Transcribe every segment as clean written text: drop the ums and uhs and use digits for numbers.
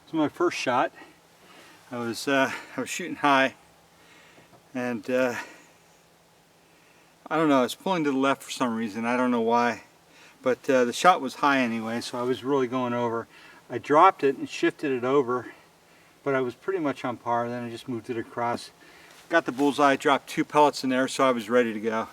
This is my first shot. I was shooting high, and I don't know, I was pulling to the left for some reason. I don't know why, but the shot was high anyway, so I was really going over. I dropped it and shifted it over, but I was pretty much on par. Then I just moved it across. Got the bullseye, dropped 2 pellets in there, so I was ready to go.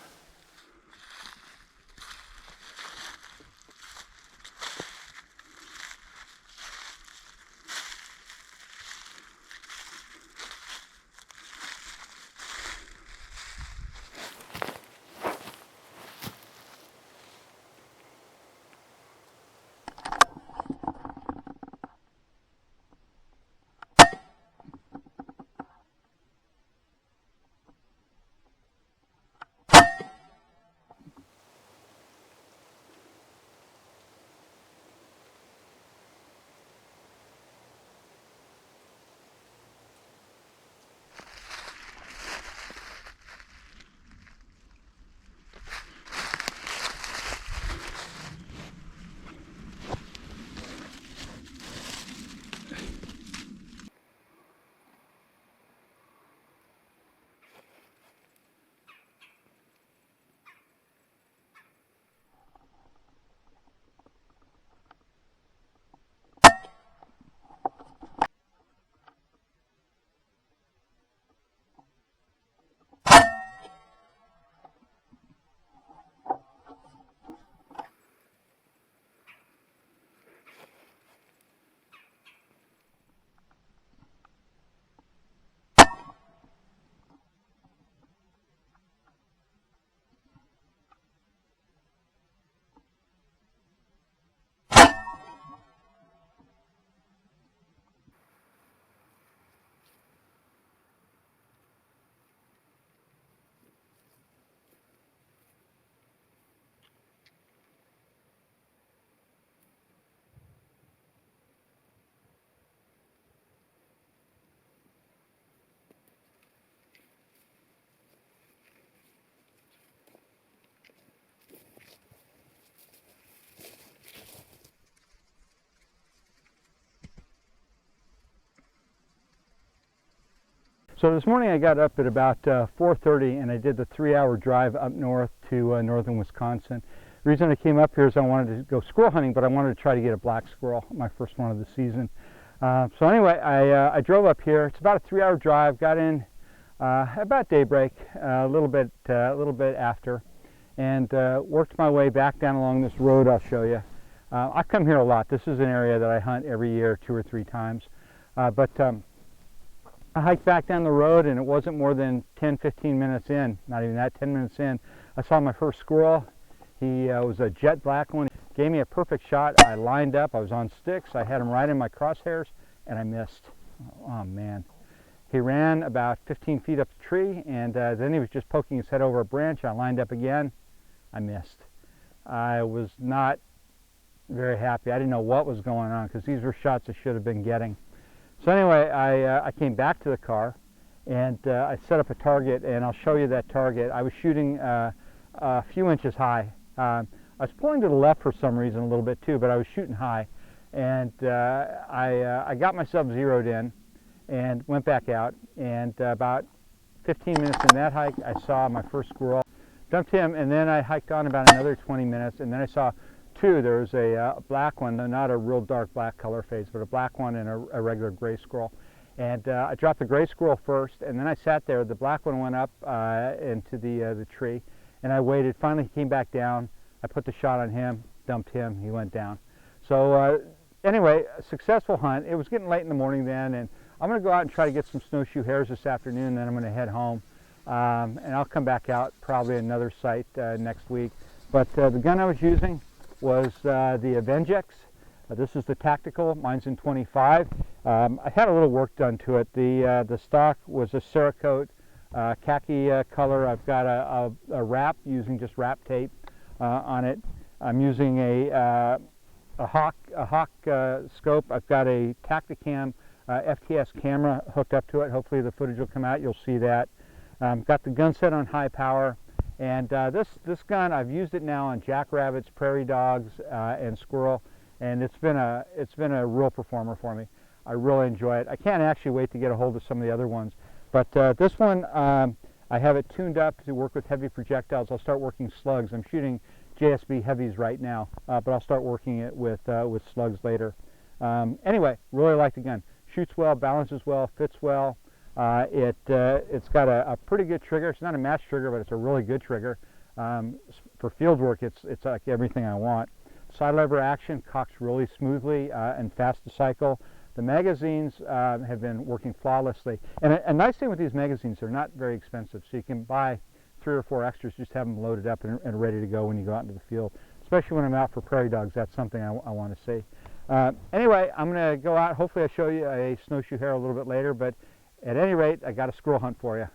So this morning I got up at about 4:30 and I did the 3-hour drive up north to northern Wisconsin. The reason I came up here is I wanted to go squirrel hunting, but I wanted to try to get a black squirrel, my first one of the season. So anyway, I drove up here. It's about a 3-hour drive. Got in about daybreak, a little bit after, and worked my way back down along this road I'll show you. I come here a lot. This is an area that I hunt every year 2 or 3 times. I hiked back down the road, and it wasn't more than 10-15 minutes in, not even that, 10 minutes in, I saw my first squirrel. He was a jet black one. He gave me a perfect shot. I lined up. I was on sticks. I had him right in my crosshairs, and I missed. Oh, man. He ran about 15 feet up the tree, and then he was just poking his head over a branch. I lined up again. I missed. I was not very happy. I didn't know what was going on, because these were shots I should have been getting. So anyway, I came back to the car, and I set up a target, and I'll show you that target. I was shooting a few inches high. I was pulling to the left for some reason a little bit too, but I was shooting high, and I got myself zeroed in and went back out, and about 15 minutes in that hike I saw my first squirrel. Dumped him, and then I hiked on about another 20 minutes, and then I saw 2. There was a black one, not a real dark black color phase, but a black one and a regular gray squirrel. And I dropped the gray squirrel first, and then I sat there. The black one went up into the tree, and I waited. Finally, he came back down. I put the shot on him, dumped him. He went down. So anyway, a successful hunt. It was getting late in the morning then, and I'm going to go out and try to get some snowshoe hares this afternoon. Then I'm going to head home, and I'll come back out probably another site next week. But the gun I was using was the Avenge-X. This is the Tactical. Mine's in 25. I had a little work done to it. The stock was a Cerakote khaki color. I've got a wrap using just wrap tape on it. I'm using a Hawk scope. I've got a Tacticam FTS camera hooked up to it. Hopefully the footage will come out. You'll see that. Got the gun set on high power. And this gun, I've used it now on jackrabbits, prairie dogs, and squirrel, and it's been a real performer for me. I really enjoy it. I can't actually wait to get a hold of some of the other ones. But this one, I have it tuned up to work with heavy projectiles. I'll start working slugs. I'm shooting JSB heavies right now, but I'll start working it with slugs later. Anyway, really like the gun. Shoots well, balances well, fits well. It's got a pretty good trigger. It's not a match trigger, but it's a really good trigger. For field work, it's like everything I want. Side lever action cocks really smoothly and fast to cycle. The magazines have been working flawlessly. And a nice thing with these magazines, they're not very expensive, so you can buy 3 or 4 extras, just have them loaded up and ready to go when you go out into the field. Especially when I'm out for prairie dogs, that's something I want to see. Anyway, I'm going to go out. Hopefully I'll show you a snowshoe hare a little bit later, but at any rate, I got a squirrel hunt for you.